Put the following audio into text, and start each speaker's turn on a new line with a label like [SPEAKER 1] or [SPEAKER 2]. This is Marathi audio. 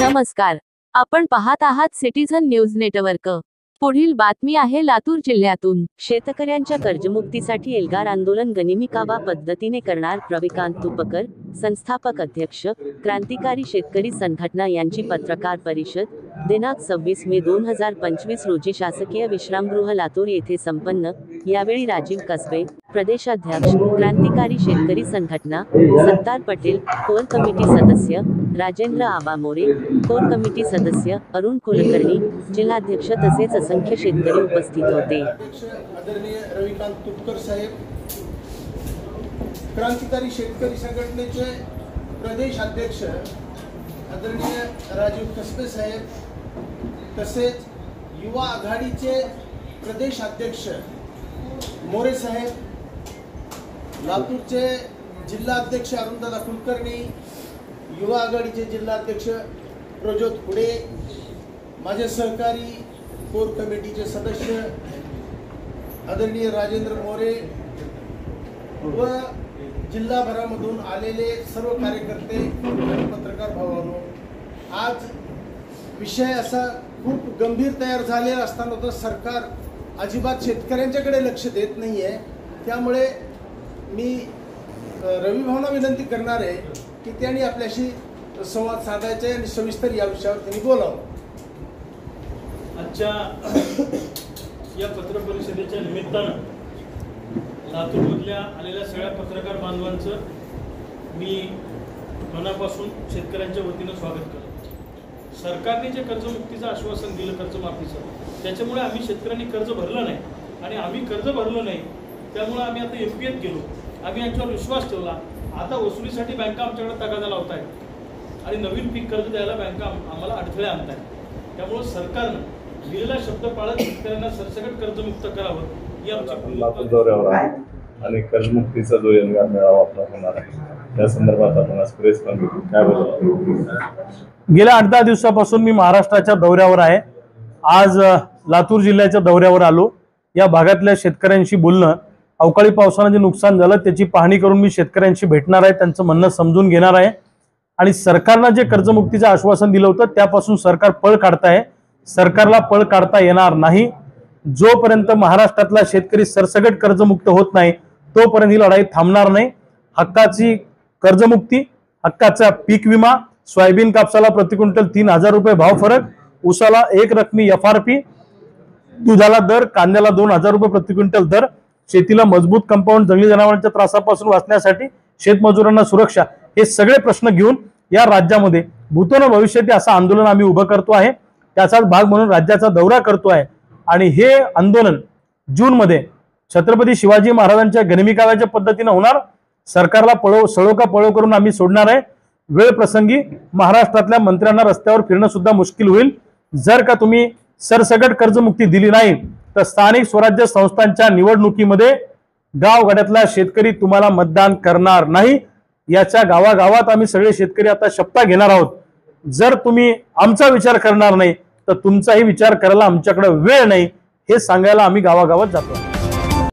[SPEAKER 1] नमस्कार, आपण पाहत आहात सिटीझन न्यूज नेटवर्क। पुढील बातमी आहे लातूर जिल्ह्यातून। शेतकऱ्यांच्या कर्जमुक्तीसाठी एल्गार आंदोलन गनिमी काबा पद्धतीने करणार रविकांत तुपकर, संस्थापक अध्यक्ष, क्रांतिकारी शेतकरी संघटना यांची पत्रकार परिषद दिनांक 26 मे 2025 रोजी शासकीय विश्रामगृह लातूर येथे संपन्न। यावेळी राजीव कसबे, प्रदेशाध्यक्ष, क्रांतिकारी शेतकरी संघटना, सत्तार पटेल, कोर कमिटी सदस्य, राजेंद्र आबा मोरे, कोर कमिटी सदस्य, अरुण कुलकर्णी, जिल्हाध्यक्ष तसेच असंख्य शेतकरी उपस्थित होते।
[SPEAKER 2] आदरणीय रविकांत तुपकर साहेब, क्रांतिकारी शेतकरी संघटनेचे प्रदेश अध्यक्ष आदरणीय राजीव कसबे साहेब, तसेच युवा आघाडीचे प्रदेश अध्यक्ष मोरे साहेब, लातूरचे जिल्हा अध्यक्ष अरुणदादा कुलकर्णी, युवा आघाडीचे जिल्हा अध्यक्ष प्रज्योत पुढे, माझे सहकारी कोर कमिटीचे सदस्य आदरणीय राजेंद्र मोरे व जिल्हाभरामधून आलेले सर्व कार्यकर्ते आणि पत्रकार भावांनो, आज विषय असा खूप गंभीर तयार झालेला असताना सरकार अजिबात शेतकऱ्यांच्याकडे लक्ष देत नाही आहे। त्यामुळे मी रवी भाऊंना विनंती करणार आहे की त्यांनी आपल्याशी संवाद साधायचा आणि सविस्तर या विषयावर त्यांनी बोलावं।
[SPEAKER 3] आजच्या या पत्रपरिषदेच्या निमित्तानं लातूरमधल्या आलेल्या सगळ्या पत्रकार बांधवांचं मी मनापासून शेतकऱ्यांच्या वतीनं स्वागत करतो। सरकारने जे कर्जमुक्तीचं आश्वासन दिलं, कर्जमाफीचं, त्याच्यामुळे आम्ही शेतकऱ्यांनी कर्ज भरलं नाही आणि आम्ही कर्ज भरलं नाही त्यामुळे आम्ही आता एफपीएत गेलो। आम्ही यांच्यावर विश्वास ठेवला। आता वसुलीसाठी बँका आमच्याकडे तगादा लावत आहेत आणि नवीन पीक कर्ज द्यायला बँका आम्हाला अडथळे आणत आहेत। त्यामुळे सरकारनं दिलेला शब्द पाळत शेतकऱ्यांना सरसकट कर्जमुक्त करावं ही आमची
[SPEAKER 4] लातूर दौऱ्यावर आहे आणि कर्जमुक्तीचा जो एल्गार मेळावा आपला होणार आहे त्या संदर्भात आपण आज प्रेस कॉन्फरन्स काय बोलतो।
[SPEAKER 5] गेल्या 8-10 दिवसापासून मी महाराष्ट्राच्या दौऱ्यावर आहे। आज लातूर जिल्ह्याच्या दौऱ्यावर आलो। या भागातल्या शेतकऱ्यांशी बोलणं, अवकाळी पावसानं जे नुकसान झालं त्याची पाहणी करून मी शेतकऱ्यांशी भेटणार आहे, त्यांचं म्हणणं समजून घेणार आहे आणि सरकारनं जे कर्जमुक्तीचं आश्वासन दिलं होतं त्यापासून सरकार पळ काढत आहे। सरकारला पळ काढता येणार नाही। जोपर्यंत महाराष्ट्रातला शेतकरी सरसकट कर्जमुक्त होत नाही तोपर्यंत ही लढाई थांबणार नाही। हक्काची कर्जमुक्ती, हक्काचा पीक विमा, सोयाबीन कापसाला प्रति क्विंटल 3000 रुपये भाव फरक, ऊसाला एक रकमी FRP, दुधाला दर, कांद्याला 2000 रुपये प्रति क्विंटल दर, शेतीला मजबूत कंपाऊंड, जंगली जनावरांच्या त्रासापासून वाचण्यासाठी शेतमजुरांना सुरक्षा, हे सगळे प्रश्न घेऊन या राज्यामध्ये भूतो भविष्यती असं आंदोलन आम्ही उभं करतो आहे। त्याचाच भाग म्हणून राज्याचा दौरा करतो आहे आणि हे आंदोलन जून मध्ये छत्रपती शिवाजी महाराजांच्या गनिमी काव्याच्या पद्धतीने होणार। सरकारला सळो का पळो करून आम्ही सोडणार आहे। वेळ प्रसंगी महाराष्ट्रातल्या मंत्र्यांना रस्त्यावर फिरणं सुद्धा मुश्किल होईल। जर का तुम्ही सरसकट कर्जमुक्ती दिली नाही तर स्थानिक स्वराज्य संस्थांच्या निवडणुकीमध्ये गावगाड्यातला शेतकरी तुम्हाला मतदान करणार नाही। याच्या गावागावात आम्ही सगळे शेतकरी आता शपथ घेणार आहोत। जर तुम्ही आमचा विचार करणार नाही तर तुमचाही विचार करायला आमच्याकडे वेळ नाही, हे सांगायला आम्ही गावागावात जातो।